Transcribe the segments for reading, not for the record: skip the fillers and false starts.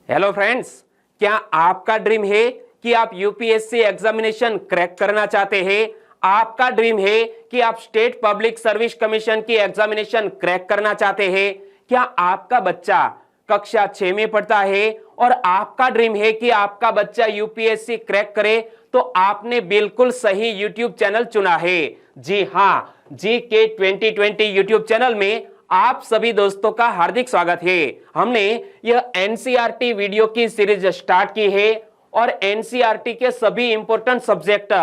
Hello friends, क्या आपका dream है कि आप यूपीएससी एग्जामिनेशन क्रैक करना चाहते हैं? आपका ड्रीम है कि आप स्टेट पब्लिक सर्विस कमीशन की एग्जामिनेशन क्रैक करना चाहते हैं? क्या आपका बच्चा कक्षा 6 में पढ़ता है और आपका ड्रीम है कि आपका बच्चा यूपीएससी क्रैक करे? तो आपने बिल्कुल सही यूट्यूब चैनल चुना है। जी हाँ, जीके 2020 यूट्यूब चैनल में आप सभी दोस्तों का हार्दिक स्वागत है। हमने यह एनसीईआरटी वीडियो की सीरीज स्टार्ट की है और एनसीईआरटी के सभी इंपॉर्टेंट सब्जेक्ट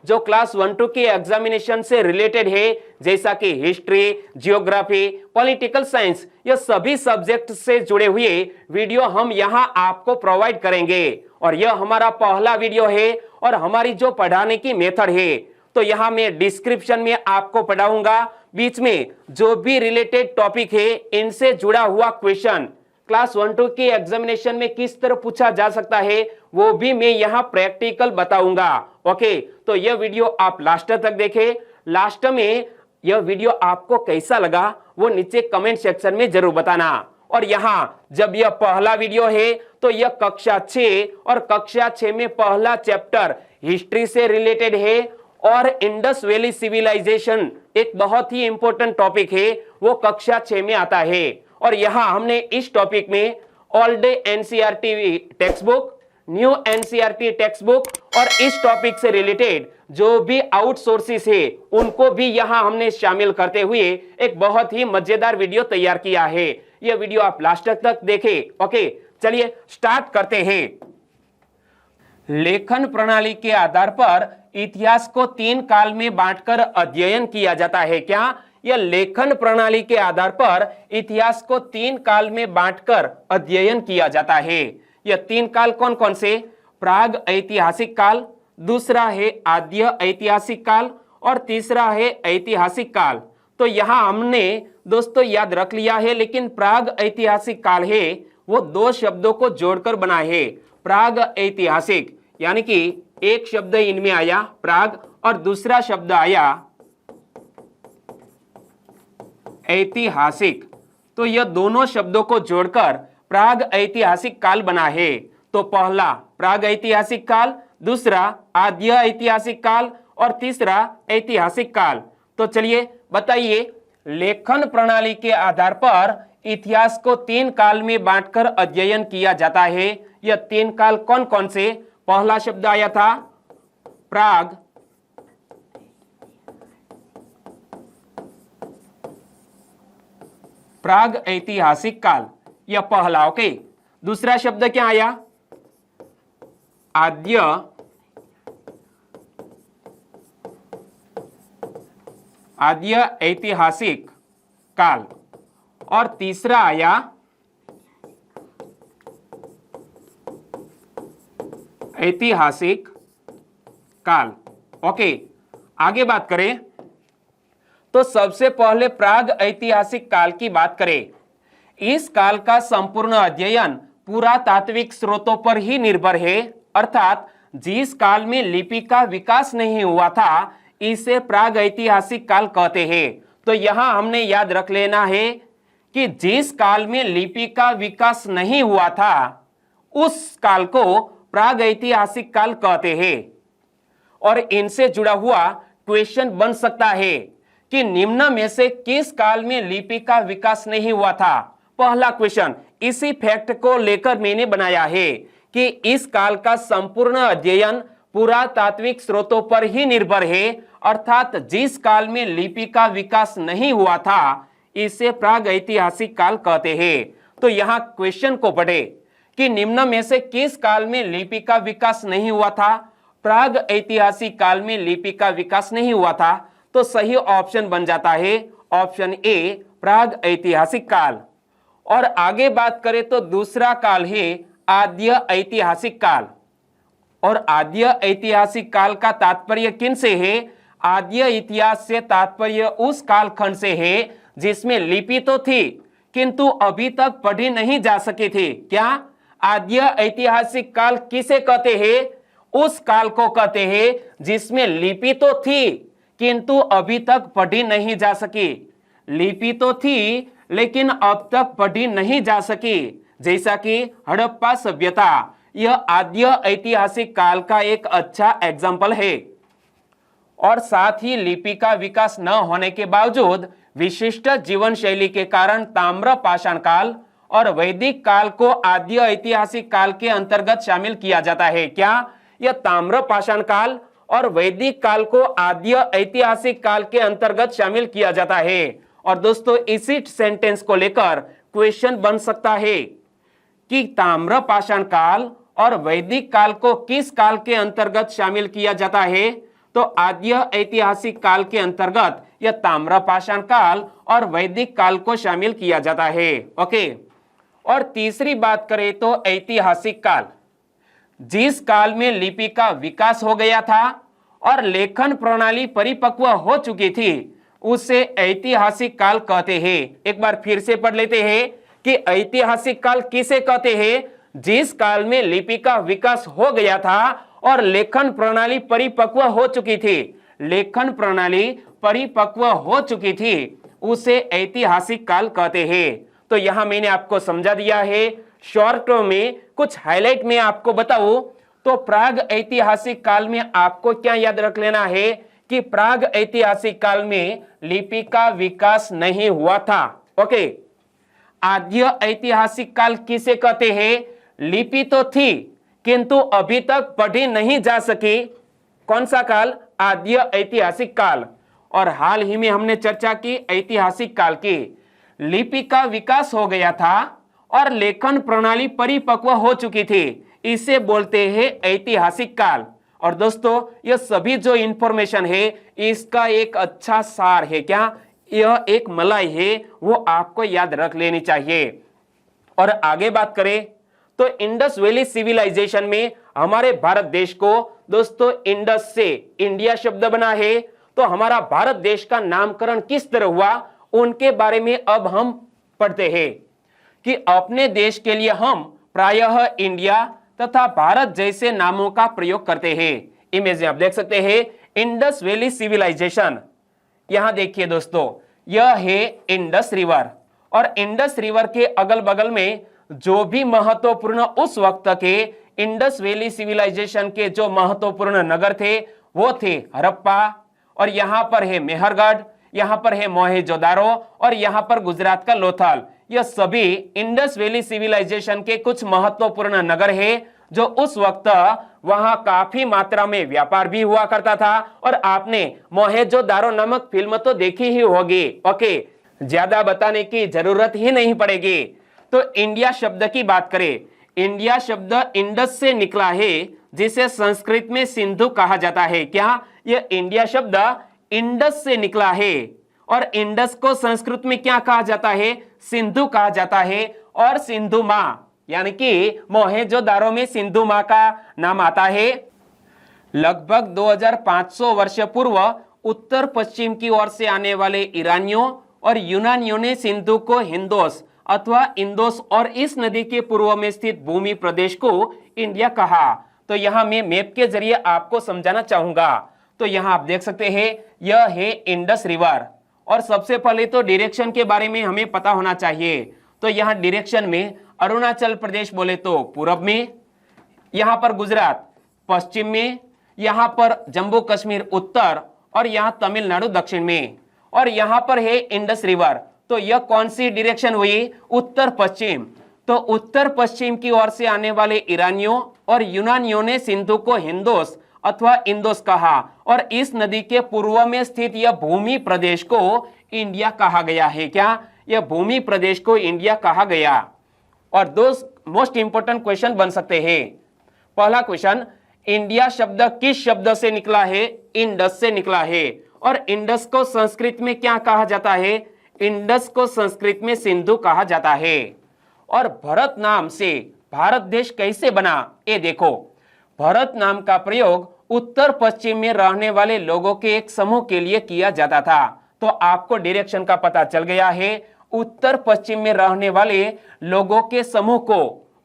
जो क्लास 1-2 की एग्जामिनेशन से रिलेटेड है, जैसा कि हिस्ट्री, जियोग्राफी, पॉलिटिकल साइंस, यह सभी सब्जेक्ट से जुड़े हुए वीडियो हम यहां आपको प्रोवाइड करेंगे। और यह हमारा पहला वीडियो है और हमारी जो पढ़ाने की मेथड है, तो यहां मैं डिस्क्रिप्शन में आपको पढ़ाऊंगा। बीच में जो भी रिलेटेड टॉपिक है, इनसे जुड़ा हुआ क्वेश्चन क्लास 1-2 की एग्जामिनेशन में किस तरह पूछा जा सकता है, वो भी मैं यहां प्रैक्टिकल बताऊंगा। ओके, तो यह वीडियो आप लास्ट तक देखें। लास्ट में यह वीडियो आपको कैसा लगा वो नीचे कमेंट सेक्शन में जरूर बताना। और यहां जब यह पहला वीडियो है तो यह कक्षा 6 और कक्षा 6 में पहला चैप्टर हिस्ट्री से रिलेटेड है और इंडस वैली सिविलाइजेशन एक बहुत ही इंपॉर्टेंट टॉपिक है, वो कक्षा 6 में आता है। और यहां हमने इस टॉपिक में old NCERT text book, new NCERT text book और इस टॉपिक से रिलेटेड जो भी आउटसोर्सेस है उनको भी यहां हमने शामिल करते हुए एक बहुत ही मजेदार वीडियो तैयार किया है। यह वीडियो आप लास्ट तक देखें। ओके, चलिए स्टार्ट करते हैं। लेखन प्रणाली के आधार पर इतिहास को 3 काल में बांटकर अध्ययन किया जाता है। क्या यह लेखन प्रणाली के आधार पर इतिहास को 3 काल में बांटकर अध्ययन किया जाता है? यह 3 काल कौन कौन से? प्राग ऐतिहासिक काल, दूसरा है आद्य ऐतिहासिक काल और तीसरा है ऐतिहासिक काल। तो यहां हमने दोस्तों याद रख लिया है, लेकिन प्राग ऐतिहासिक काल है वो 2 शब्दों को जोड़कर बना है। प्राग ऐतिहासिक यानी कि एक शब्द इनमें आया प्राग और दूसरा शब्द आया ऐतिहासिक, तो यह दोनों शब्दों को जोड़कर प्राग ऐतिहासिक काल बना है। तो पहला प्राग ऐतिहासिक काल, दूसरा आद्य ऐतिहासिक काल और तीसरा ऐतिहासिक काल। तो चलिए बताइए, लेखन प्रणाली के आधार पर इतिहास को 3 काल में बांटकर अध्ययन किया जाता है। यह 3 काल कौन कौन से? पहला शब्द आया था प्राग, प्राग ऐतिहासिक काल, यह पहला। ओके, दूसरा शब्द क्या आया? आद्य ऐतिहासिक काल और तीसरा आया ऐतिहासिक काल। ओके, आगे बात करें तो सबसे पहले प्राग ऐतिहासिक काल की बात करें। इस काल का संपूर्ण अध्ययन पुरातात्विक स्रोतों पर ही निर्भर है, अर्थात जिस काल में लिपि का विकास नहीं हुआ था इसे प्राग ऐतिहासिक काल कहते हैं। तो यहां हमने याद रख लेना है कि जिस काल में लिपि का विकास नहीं हुआ था उस काल को प्राग ऐतिहासिक काल कहते हैं। और इनसे जुड़ा हुआ क्वेश्चन बन सकता है कि निम्न में से किस काल में लिपि का विकास नहीं हुआ था? पहला क्वेश्चन इसी फैक्ट को लेकर मैंने बनाया है कि इस काल का संपूर्ण अध्ययन पुरातात्विक स्रोतों पर ही निर्भर है, अर्थात जिस काल में लिपि का विकास नहीं हुआ था इसे प्राग ऐतिहासिक काल कहते हैं। तो यहां क्वेश्चन को पढ़े कि निम्न में से किस काल में लिपि का विकास नहीं हुआ था? प्राग ऐतिहासिक काल में लिपि का विकास नहीं हुआ था, तो सही ऑप्शन बन जाता है ऑप्शन ए, प्राग ऐतिहासिक काल। और आगे बात करें तो दूसरा काल है आद्य ऐतिहासिक काल। और आद्य ऐतिहासिक काल का तात्पर्य किन से है? आद्य इतिहास से तात्पर्य उस कालखंड से है जिसमें लिपि तो थी किंतु अभी तक पढ़ी नहीं जा सकी थी। क्या आद्य ऐतिहासिक काल किसे कहते हैं? उस काल को कहते हैं जिसमें लिपि तो थी किंतु अभी तक पढ़ी नहीं जा सकी। लिपि तो थी लेकिन अब तक पढ़ी नहीं जा सकी, जैसा कि हड़प्पा सभ्यता, यह आद्य ऐतिहासिक काल का एक अच्छा एग्जाम्पल है। और साथ ही लिपि का विकास न होने के बावजूद विशिष्ट जीवन शैली के कारण ताम्र पाषाण काल और वैदिक काल को आद्य ऐतिहासिक काल के अंतर्गत शामिल किया जाता है। क्या यह ताम्र पाषाण काल और वैदिक काल को आद्य ऐतिहासिक काल के अंतर्गत शामिल किया जाता है? और दोस्तों इसी सेंटेंस को लेकर क्वेश्चन बन सकता है कि ताम्र पाषाण काल और वैदिक काल को किस काल के अंतर्गत शामिल किया जाता है? तो आद्य ऐतिहासिक काल के अंतर्गत यह ताम्र पाषाण काल और वैदिक काल को शामिल किया जाता है। ओके। और तीसरी बात करें तो ऐतिहासिक काल, जिस काल में लिपि का विकास हो गया था और लेखन प्रणाली परिपक्व हो चुकी थी, उसे ऐतिहासिक काल कहते हैं। एक बार फिर से पढ़ लेते हैं कि ऐतिहासिक काल किसे कहते हैं? जिस काल में लिपि का विकास हो गया था और लेखन प्रणाली परिपक्व हो चुकी थी, लेखन प्रणाली परिपक्व हो चुकी थी, उसे ऐतिहासिक काल कहते हैं। तो यहां मैंने आपको समझा दिया है। शॉर्ट में कुछ हाईलाइट में आपको बताऊं तो प्राग ऐतिहासिक काल में आपको क्या याद रख लेना है कि प्राग ऐतिहासिक काल में लिपि का विकास नहीं हुआ था। ओके। आद्य ऐतिहासिक काल किसे कहते हैं? लिपि तो थी किंतु अभी तक पढ़ी नहीं जा सकी। कौन सा काल? आद्य ऐतिहासिक काल। और हाल ही में हमने चर्चा की ऐतिहासिक काल की। लिपि का विकास हो गया था और लेखन प्रणाली परिपक्व हो चुकी थी, इसे बोलते हैं ऐतिहासिक काल। और दोस्तों यह सभी जो इंफॉर्मेशन है इसका एक अच्छा सार है। क्या यह एक मलाई है, वो आपको याद रख लेनी चाहिए। और आगे बात करें तो इंडस वैली सिविलाइजेशन में हमारे भारत देश को दोस्तों इंडस से इंडिया शब्द बना है। तो हमारा भारत देश का नामकरण किस तरह हुआ, उनके बारे में अब हम पढ़ते हैं कि अपने देश के लिए हम प्रायः इंडिया तथा भारत जैसे नामों का प्रयोग करते हैं। इमेज में आप देख सकते हैं इंडस वैली सिविलाइजेशन। यहां देखिए दोस्तों, यह है इंडस रिवर और इंडस रिवर के अगल बगल में जो भी महत्वपूर्ण उस वक्त के इंडस वैली सिविलाइजेशन के जो महत्वपूर्ण नगर थे वो थे हड़प्पा, और यहां पर है मेहरगढ़, यहां पर है मोहेंजोदारो और यहां पर गुजरात का लोथल। यह सभी इंडस वैली सिविलाइजेशन के कुछ महत्वपूर्ण नगर है जो उस वक्त वहां काफी मात्रा में व्यापार भी हुआ करता था। और आपने मोहेंजोदारो नामक फिल्म तो देखी ही होगी। ओके, ज्यादा बताने की जरूरत ही नहीं पड़ेगी। तो इंडिया शब्द की बात करें, इंडिया शब्द इंडस से निकला है जिसे संस्कृत में सिंधु कहा जाता है। क्या यह इंडिया शब्द इंडस से निकला है और इंडस को संस्कृत में क्या कहा जाता है? सिंधु कहा जाता है। और सिंधु मां यानी कि मोहेंजोदारो में सिंधु मां का नाम आता है। लगभग 2500 वर्ष पूर्व उत्तर पश्चिम की ओर से आने वाले ईरानियों और यूनानियों ने सिंधु को हिंदोस अथवा इंदोस और इस नदी के पूर्व में स्थित भूमि प्रदेश को इंडिया कहा। तो यहां मैं मैप के जरिए आपको समझाना चाहूंगा। तो यहां आप देख सकते हैं यह है इंडस रिवर। और सबसे पहले तो डायरेक्शन के बारे में हमें पता होना चाहिए। तो यहां डायरेक्शन में अरुणाचल प्रदेश बोले तो पूरब में, यहां पर गुजरात पश्चिम में, यहां पर जम्मू कश्मीर उत्तर और यहां तमिलनाडु दक्षिण में, और यहां पर है इंडस रिवर। तो यह कौन सी डायरेक्शन हुई? उत्तर पश्चिम। तो उत्तर पश्चिम की ओर से आने वाले ईरानियों और यूनानियों ने सिंधु को हिंदोस अथवा इंदोस कहा और इस नदी के पूर्व में स्थित यह भूमि प्रदेश को इंडिया कहा गया है। क्या यह भूमि प्रदेश को इंडिया कहा गया? और दो मोस्ट इंपोर्टेंट क्वेश्चन बन सकते हैं। पहला क्वेश्चन, इंडिया शब्द किस शब्द से निकला है? इंडस से निकला है। और इंडस को संस्कृत में क्या कहा जाता है? इंडस को संस्कृत में सिंधु कहा जाता है। और भरत नाम से भारत देश कैसे बना? ये देखो, भरत नाम का प्रयोग उत्तर पश्चिम में रहने वाले लोगों के एक समूह के लिए किया जाता था। तो आपको डायरेक्शन का पता चल गया है। उत्तर पश्चिम में रहने वाले लोगों के समूह को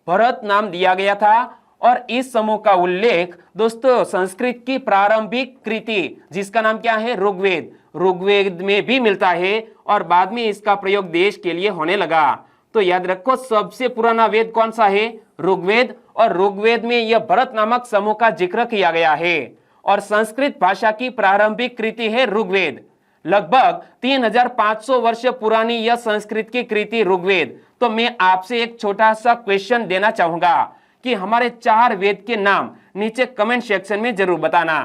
भरत नाम दिया गया था। और इस समूह का उल्लेख दोस्तों संस्कृत की प्रारंभिक कृति जिसका नाम क्या है? ऋग्वेद, ऋग्वेद में भी मिलता है और बाद में इसका प्रयोग देश के लिए होने लगा। तो तो याद रखो सबसे पुराना वेद कौन सा है? ऋग्वेद। और ऋग्वेद में यह भरत नामक समूह का जिक्र किया गया है। और संस्कृत भाषा की प्रारंभिक कृति है ऋग्वेद। लगभग 3500 वर्ष पुरानी यह संस्कृत की कृति ऋग्वेद। तो मैं आपसे एक छोटा सा क्वेश्चन देना चाहूंगा कि हमारे 4 वेद के नाम नीचे कमेंट सेक्शन में जरूर बताना।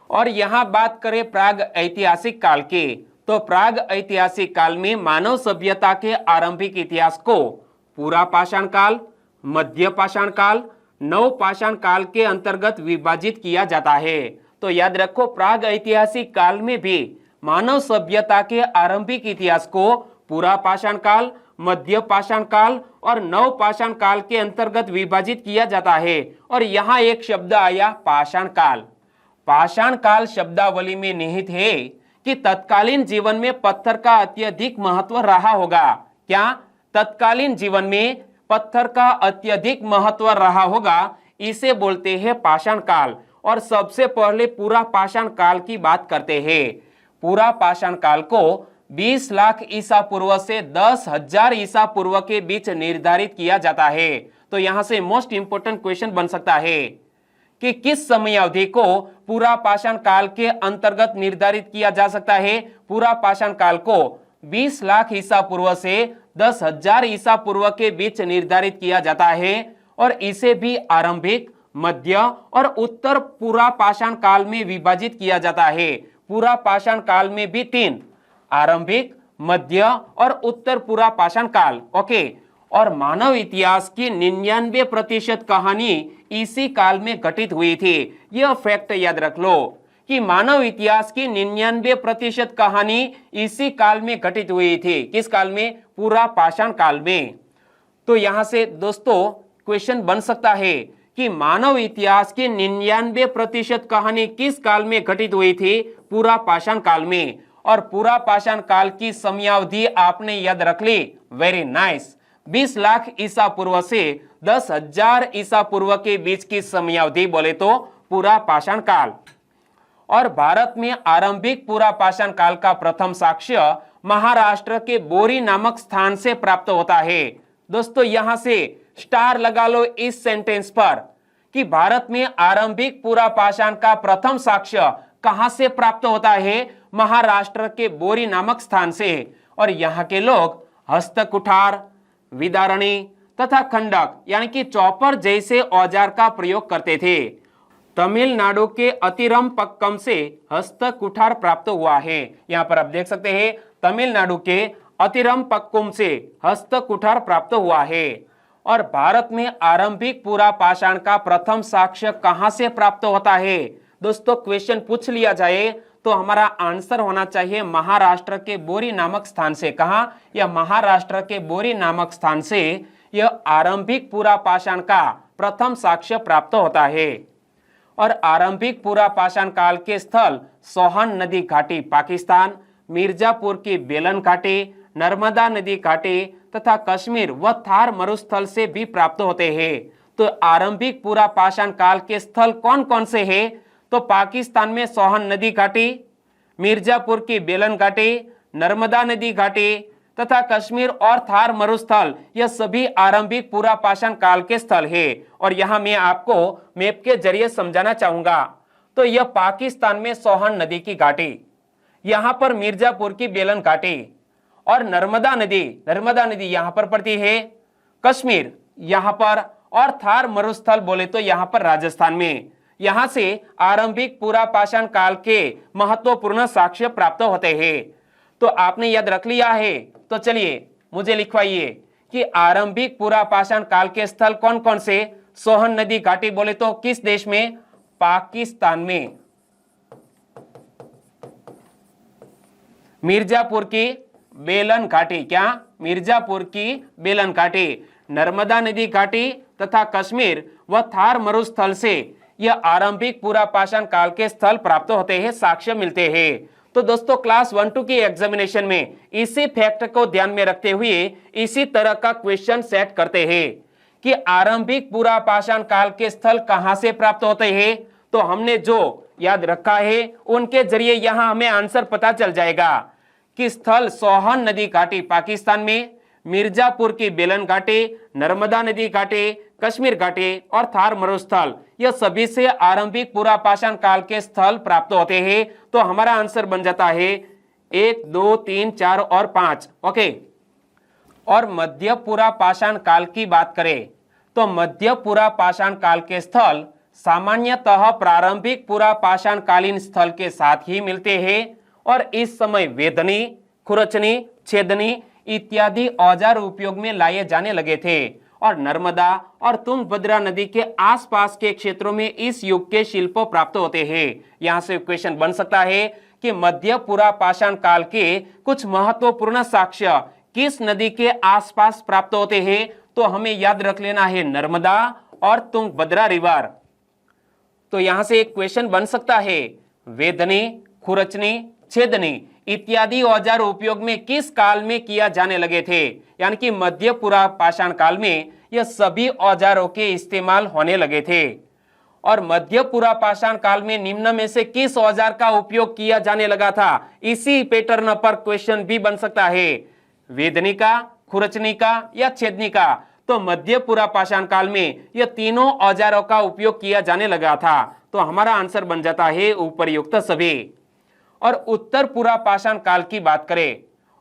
और यहां बात करें प्राग ऐतिहासिक काल की, तो प्राग ऐतिहासिक काल में मानव सभ्यता के आरंभिक इतिहास को पूरा पाषाण काल, मध्य पाषाण काल, नव पाषाण काल के अंतर्गत विभाजित किया जाता है। तो याद रखो प्राग ऐतिहासिक काल में भी मानव सभ्यता के आरंभिक इतिहास को पूरा पाषाण काल, मध्य पाषाण काल और नव पाषाण काल के अंतर्गत विभाजित किया जाता है। और यहाँ एक शब्द आया पाषाण काल। पाषाण काल शब्दावली में निहित है कि तत्कालीन जीवन में पत्थर का अत्यधिक महत्व रहा होगा। क्या? तत्कालीन जीवन में पत्थर का अत्यधिक महत्व रहा होगा, इसे बोलते हैं पाषाण काल। और सबसे पहले पूरा पाषाण काल की बात करते हैं। पूरा पाषाण काल को 20 लाख ईसा पूर्व से 10,000 ईसा पूर्व के बीच निर्धारित किया जाता है। तो यहां से मोस्ट इंपोर्टेंट क्वेश्चन बन सकता है कि किस समय अवधि को पूरा पाषाण काल के अंतर्गत निर्धारित किया जा सकता है? पूरा पाषाण काल को 20 लाख ईसा पूर्व से 10,000 ईसा पूर्व के बीच निर्धारित किया जाता है। और इसे भी आरंभिक, मध्य और उत्तर पूरा पाषाण काल में विभाजित किया जाता है। पूरा पाषाण काल में भी 3, आरंभिक, मध्य और उत्तर पूरा पाषाण काल। ओके। और मानव इतिहास की 99% कहानी इसी काल में घटित हुई थी। यह फैक्ट याद रख लो कि मानव इतिहास की 99% कहानी इसी काल में घटित हुई थी। किस काल में? पूरा पाषाण काल में। तो यहां से दोस्तों क्वेश्चन बन सकता है कि मानव इतिहास की 99% कहानी किस काल में घटित हुई थी? पूरा पाषाण काल में। और पूरा पाषाण काल की समयावधि आपने याद रख ली। Very nice. 20 लाख ईसा पूर्व से 10,000 ईसा पूर्व के बीच की समयावधि बोले तो पूरा पाषाण काल। और भारत में आरंभिक पूरा पाषाण काल का प्रथम साक्ष्य महाराष्ट्र के बोरी नामक स्थान से प्राप्त होता है। दोस्तों यहां से स्टार लगा लो इस सेंटेंस पर कि भारत में आरंभिक पूरा पाषाण का प्रथम साक्ष्य कहां से प्राप्त होता है? महाराष्ट्र के बोरी नामक स्थान से। और यहाँ के लोग हस्तकुठार, विदारणी तथा खंडक यानी कि चॉपर जैसे औजार का प्रयोग करते थे। तमिलनाडु के अतिरमपक्कम से हस्तकुठार प्राप्त हुआ है। यहाँ पर आप देख सकते हैं तमिलनाडु के अतिरमपक्कम से हस्तकुठार प्राप्त हुआ है। और भारत में आरंभिक पूरा पाषाण का प्रथम साक्ष्य कहां से प्राप्त होता है? दोस्तों क्वेश्चन पूछ लिया जाए तो हमारा आंसर होना चाहिए महाराष्ट्र के बोरी नामक स्थान से। कहां? या महाराष्ट्र के बोरी नामक स्थान से यह आरंभिक पूरा पाषाण का प्रथम साक्ष्य प्राप्त होता है। और आरंभिक पूरा पाषाण काल के स्थल सोहन नदी घाटी पाकिस्तान, मिर्जापुर की बेलन घाटी, नर्मदा नदी घाटी तथा कश्मीर व थार मरुस्थल से भी प्राप्त होते हैं। तो आरंभिक पूरा पाषाण काल के स्थल कौन कौन से हैं? तो पाकिस्तान में सोहन नदी घाटी, मिर्जापुर की बेलन घाटी, नर्मदा नदी घाटी तथा कश्मीर और थार मरुस्थल, यह सभी आरंभिक पूरा पाषाण काल के स्थल है। और यहां मैं आपको मैप के जरिए समझाना चाहूंगा। तो यह पाकिस्तान में सोहन नदी की घाटी, यहां पर मिर्जापुर की बेलन घाटी और नर्मदा नदी यहां पर पड़ती है, कश्मीर यहां पर, और थार मरुस्थल बोले तो यहां पर राजस्थान में। यहां से आरंभिक पूरा पाषाण काल के महत्वपूर्ण साक्ष्य प्राप्त होते हैं। तो आपने याद रख लिया है। तो चलिए मुझे लिखवाइए कि आरंभिक पूरा पाषाण काल के स्थल कौन कौन से? सोहन नदी घाटी बोले तो किस देश में? पाकिस्तान में। मिर्जापुर की बेलन घाटी, क्या? मिर्जापुर की बेलन घाटी, नर्मदा नदी घाटी तथा कश्मीर व थार मरुस्थल से यह आरंभिक पूरा पाषाण काल के स्थल प्राप्त होते हैं, साक्ष्य मिलते हैं। तो दोस्तों क्लास 1-2 की एग्जामिनेशन में इसी फैक्ट को ध्यान में रखते हुए इसी तरह का क्वेश्चन सेट करते हैं कि आरंभिक पूरा पाषाण काल के स्थल कहां से प्राप्त होते हैं। तो हमने जो याद रखा है उनके जरिए यहां हमें आंसर पता चल जाएगा कि स्थल सोहन नदी घाटी पाकिस्तान में, मिर्जापुर की बेलन घाटी, नर्मदा नदी घाटी, कश्मीर घाटी और थार मरुस्थल, यह सभी से आरंभिक पुरापाषाण काल के स्थल प्राप्त होते हैं। तो हमारा आंसर बन जाता है 1, 2, 3, 4 और 5। ओके। और मध्य पुरापाषाण काल की बात करें तो मध्य पुरापाषाण काल के स्थल सामान्यतः प्रारंभिक पुरापाषाण कालीन स्थल के साथ ही मिलते हैं और इस समय वेदनी, खुरचनी, छेदनी इत्यादि औजार उपयोग में लाए जाने लगे थे और नर्मदा और तुंगभद्रा नदी के आसपास के क्षेत्रों में इस युग के शिल्प प्राप्त होते हैं। यहां से क्वेश्चन बन सकता है कि मध्य पुरापाषाण काल के कुछ महत्वपूर्ण साक्ष्य किस नदी के आसपास प्राप्त होते हैं? तो हमें याद रख लेना है नर्मदा और तुंगभद्रा रिवर। तो यहां से एक क्वेश्चन बन सकता है, वेदनी, खुरचनी, छेदनी इत्यादि औजार उपयोग में किस काल में किया जाने लगे थे? यानी कि मध्य पुरापाषाण काल में यह सभी औजारों के इस्तेमाल होने लगे थे। और मध्य पुरापाषाण काल में निम्न में से किस औजार का उपयोग किया जाने लगा था? इसी पैटर्न पर क्वेश्चन भी बन सकता है, वेदनी का, खुरचनी का या छेदनी का। तो मध्य पुरापाषाण काल में यह तीनों औजारों का उपयोग किया जाने लगा था। तो हमारा आंसर बन जाता है उपरयुक्त सभी। और उत्तर पुरापाषाण काल की बात करें,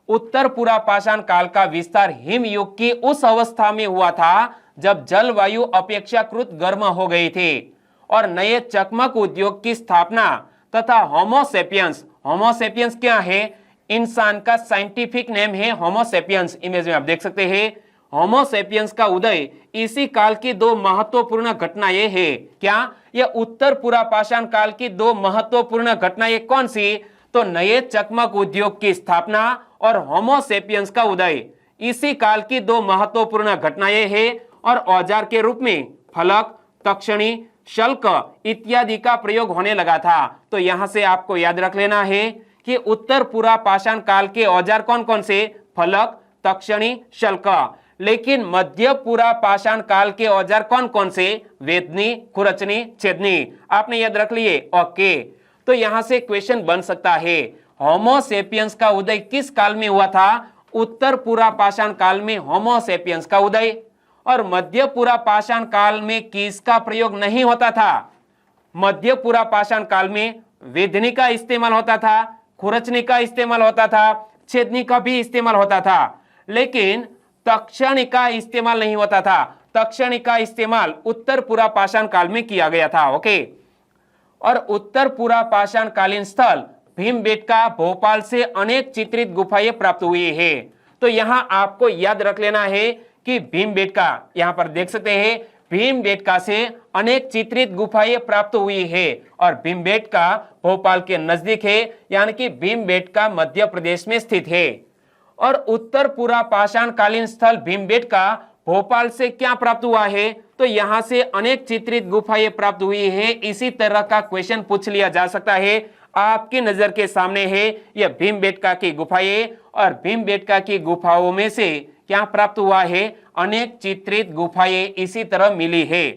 उत्तर पुरापाषाण काल का विस्तार हिम युग की उस अवस्था में हुआ था जब जलवायु अपेक्षाकृत गर्म हो गई थी और नए चकमक उद्योग की स्थापना तथा होमोसेपियंस, होमोसेपियंस क्या है? इंसान का साइंटिफिक नेम है होमोसेपियंस। इमेज में आप देख सकते हैं, होमोसेपियंस का उदय इसी काल की दो महत्वपूर्ण घटनाएं हैं। क्या? यह उत्तर पुरापाषाण काल की दो महत्वपूर्ण घटनाएं कौन सी? तो नए चकमक उद्योग की स्थापना और होमोसेपियंस का उदय इसी काल की दो महत्वपूर्ण घटनाएं हैं। और औजार के रूप में फलक, तक्षणी, शल्क इत्यादि का प्रयोग होने लगा था। तो यहां से आपको याद रख लेना है कि उत्तर पुरापाषाण काल के औजार कौन कौन से? फलक, तक्षणी, शल्क। लेकिन मध्य पुरापाषाण काल के औजार कौन कौन से? वेदनी, खुरचनी, छेदनी। आपने याद रख लिए? ओके। तो यहां से क्वेश्चन बन सकता है, होमोसेपियंस का उदय किस काल में हुआ था? उत्तर पुरापाषाण काल में होमोसेपियंस का उदय। और मध्य पुरापाषाण काल में किसका प्रयोग नहीं होता था? मध्य पुरापाषाण काल में वेदनी का इस्तेमाल होता था, खुरचनी का इस्तेमाल होता था, छेदनी का भी इस्तेमाल होता था, लेकिन तक्षणी का इस्तेमाल नहीं होता था। तक्षणी का इस्तेमाल उत्तर पुरापाषाण काल में किया गया था। ओके। और उत्तर पुरापाषाण कालीन स्थल भीमबेटका, भोपाल से अनेक चित्रित गुफाएं प्राप्त हुई है। तो यहां आपको याद रख लेना है कि भीमबेटका, यहां पर देख सकते हैं, भीमबेटका से अनेक चित्रित गुफाएं प्राप्त हुई है और भीमबेटका भोपाल के नजदीक है, यानी कि भीमबेटका मध्य प्रदेश में स्थित है। और उत्तर पुरापाषाण कालीन स्थल भीमबेटका भोपाल से क्या प्राप्त हुआ है? तो यहां से अनेक चित्रित गुफाएं प्राप्त हुई है। इसी तरह का क्वेश्चन पूछ लिया जा सकता है। आपकी नजर के सामने है यह भीमबेटका की गुफाएं और भीमबेटका की गुफाओं में से क्या प्राप्त हुआ है? अनेक चित्रित गुफाएं इसी तरह मिली है।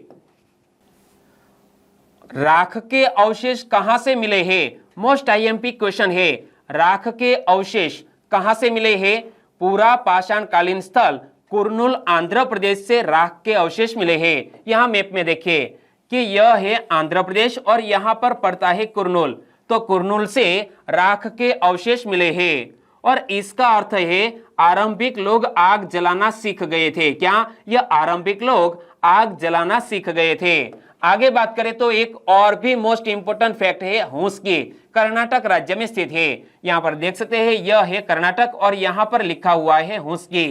राख के अवशेष कहां से मिले हैं? मोस्ट आईएमपी क्वेश्चन है। राख के अवशेष कहां से मिले हैं? पुरापाषाण कालीन स्थल कुर्नूल आंध्र प्रदेश से राख के अवशेष मिले हैं। यहां मैप में देखिए कि यह है आंध्र प्रदेश और यहां पर पड़ता है कुर्नूल। तो कुर्नूल से राख के अवशेष मिले हैं और इसका अर्थ है आरंभिक लोग आग जलाना सीख गए थे। क्या? यह आरंभिक लोग आग जलाना सीख गए थे। आगे बात करें तो एक और भी मोस्ट इंपोर्टेंट फैक्ट है, हुस्की कर्नाटक राज्य में स्थित है। यहां पर देख सकते हैं यह है कर्नाटक और यहां पर लिखा हुआ है हुस्की।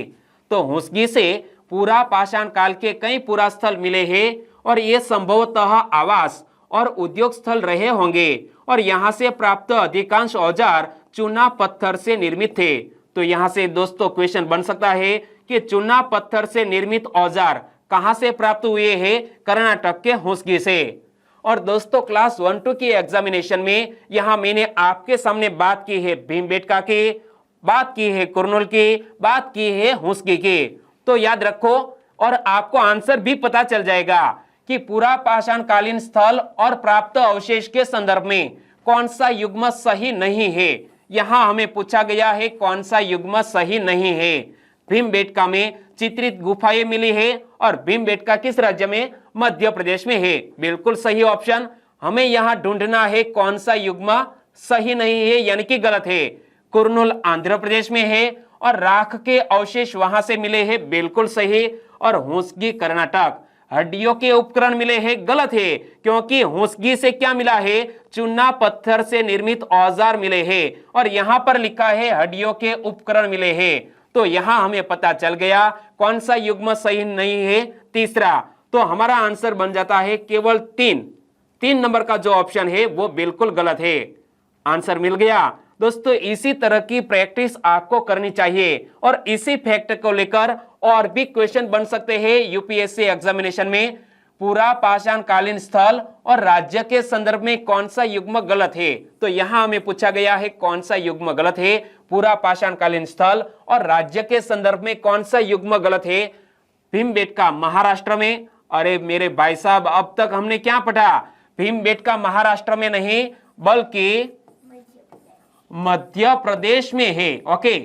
तो हुस्की से पुरापाषाण काल के कई पुरास्थल मिले हैं और ये संभवतः आवास और उद्योग स्थल रहे होंगे और यहां से प्राप्त अधिकांश औजार चूना पत्थर से निर्मित थे। तो यहां से दोस्तों क्वेश्चन बन सकता है कि चूना पत्थर से निर्मित औजार कहां से प्राप्त हुए हैं? कर्नाटक के हुस्की से। और दोस्तों क्लास 1-2 की एग्जामिनेशन में यहां मैंने आपके सामने बात की है भीमबेटका की, बात की है कुर्नूल की, बात की है हुस्की की। तो याद रखो और आपको आंसर भी पता चल जाएगा कि पुरापाषाण कालीन स्थल और प्राप्त अवशेष के संदर्भ में कौन सा युग्म सही नहीं है। यहां हमें पूछा गया है कौन सा युग्म सही नहीं है। भीमबेटका में चित्रित गुफाएं मिली है और भीमबेटका किस राज्य में? मध्य प्रदेश में है। बिल्कुल सही ऑप्शन। हमें यहां ढूंढना है कौन सा युग्म सही नहीं है यानी कि गलत है। कुर्नूल आंध्र प्रदेश में है और राख के अवशेष वहां से मिले हैं, बिल्कुल सही। और हुस्गी कर्नाटक, हड्डियों के उपकरण मिले हैं, गलत है, क्योंकि हुस्गी से क्या मिला है? चूना पत्थर से निर्मित औजार मिले हैं और यहां पर लिखा है हड्डियों के उपकरण मिले हैं। तो यहां हमें पता चल गया कौन सा युग्म सही नहीं है, तीसरा। तो हमारा आंसर बन जाता है केवल 3 नंबर का जो ऑप्शन है वो बिल्कुल गलत है। आंसर मिल गया दोस्तों। इसी तरह की प्रैक्टिस आपको करनी चाहिए और इसी फैक्ट को लेकर और भी क्वेश्चन बन सकते हैं यूपीएससी एग्जामिनेशन में। पूरा पाषाण कालीन स्थल और राज्य के संदर्भ में कौन सा युग्म गलत है? तो यहां हमें पूछा गया है कौन सा युग्म गलत है। पूरा पाषाण कालीन स्थल और राज्य के संदर्भ में कौन सा युग्म गलत है? भीमबेटका महाराष्ट्र में। अरे मेरे भाई साहब, अब तक हमने क्या पढ़ा? भीमबेटका महाराष्ट्र में नहीं बल्कि मध्य प्रदेश में है। ओके,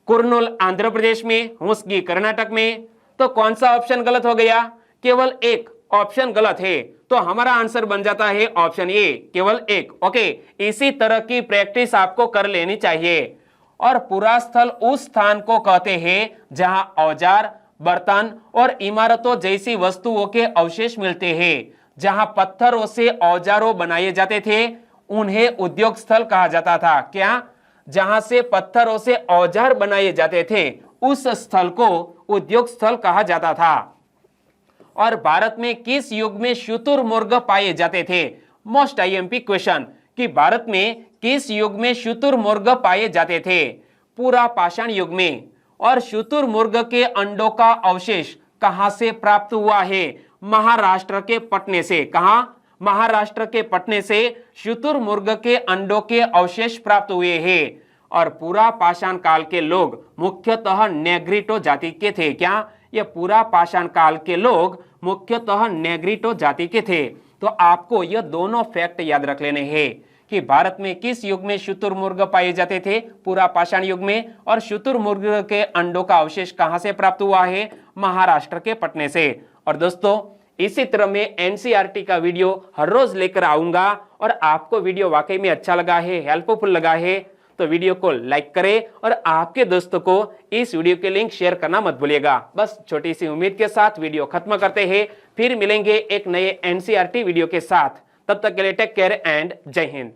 कुर्नूल आंध्र प्रदेश में, हुस्गी कर्नाटक में। तो कौन सा ऑप्शन गलत हो गया? केवल एक ऑप्शन गलत है। तो हमारा आंसर बन जाता है ऑप्शन ए, केवल एक। ओके, इसी तरह की प्रैक्टिस आपको कर लेनी चाहिए। और पुरास्थल उस स्थान को कहते हैं जहां औजार, बर्तन और इमारतों जैसी वस्तुओं के अवशेष मिलते हैं। जहां पत्थरों से औजारों बनाए जाते थे उन्हें उद्योग स्थल कहा जाता था। क्या? जहां से पत्थरों से औजार बनाए जाते थे उस स्थल को उद्योग स्थल कहा जाता था। और भारत में किस युग में शुतुरमुर्ग पाए जाते थे? मोस्ट आईएमपी क्वेश्चन कि भारत में किस युग में शुतुरमुर्ग पाए जाते थे? पूरा पाषाण युग में। और शुतुरमुर्ग के अंडों का अवशेष कहां से प्राप्त हुआ है? महाराष्ट्र के पटने से। कहां? महाराष्ट्र के पटने से शुतुरमुर्ग के अंडों के अवशेष प्राप्त हुए हैं। और पूरा पाषाण काल के लोग मुख्यतः नेग्रिटो जाति के थे। क्या? ये पूरा पाषाण काल के लोग मुख्यतः नेग्रिटो जाति के थे। तो आपको ये दोनों फैक्ट याद रख लेने हैं कि भारत में किस युग में शुतुरमुर्ग पाए जाते थे? पूरा पाषाण युग में। और शुतुरमुर्ग के अंडों का अवशेष कहां से प्राप्त हुआ है? महाराष्ट्र के पटने से। और दोस्तों, इसी तरह मैं एनसीईआरटी का वीडियो हर रोज लेकर आऊंगा। और आपको वीडियो वाकई में अच्छा लगा है, हेल्पफुल लगा है, तो वीडियो को लाइक करें और आपके दोस्तों को इस वीडियो के लिंक शेयर करना मत भूलिएगा। बस छोटी सी उम्मीद के साथ वीडियो खत्म करते हैं, फिर मिलेंगे एक नए एनसीईआरटी वीडियो के साथ। तब तक के लिए टेक केयर एंड जय हिंद।